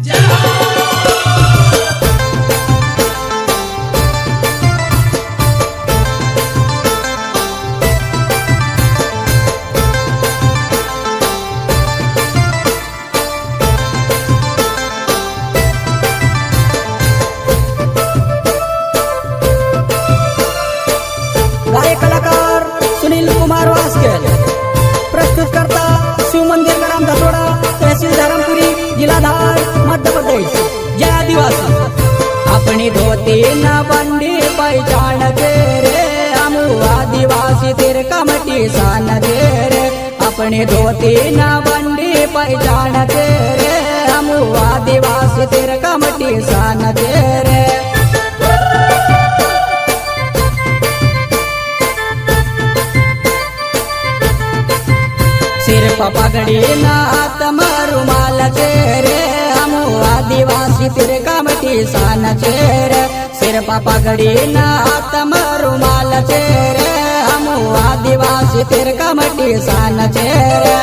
गायक कलाकार सुनील कुमार वास्केल, प्रस्तुत करता शिव मंदिर ग्राम धतोड़ा, तहसील धरमपुरी, जिला धार, मध्य प्रदेश। जय आदिवासी। अपनी धोती न बंडी पहचान दे रे, हम आदिवासी तेरे कमटी सान दे रे। अपनी धोती न बंडी पहचान दे रे, हम आदिवासी तेरे कमटी सान दे रे। सिर पगड़ी नात रुमाल चेरे, हम आदिवासी तेरे कमटी सान चेरे। सिर पगड़ी नात रुमाल चेरे, हम आदिवासी तेरे कमटी सान चेरे।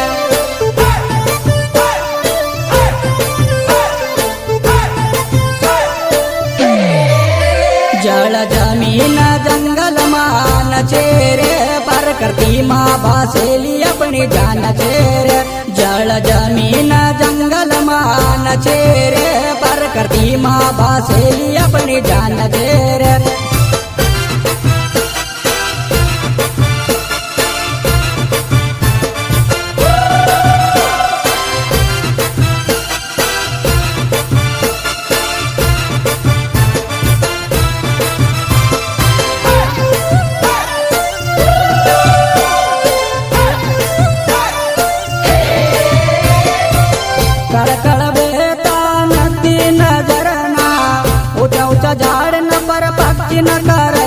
जल जमीन जंगल मान चेरे, प्रकृति माँ बासेली अपनी जान चेरे। जल जमीन जंगल मान चेरे, प्रकृति माँ बासेली अपनी जान चेरे। कड़कड़ बेता नदी नजरना, ऊंचा ऊंचा झाड़ न पर पक्षी न कर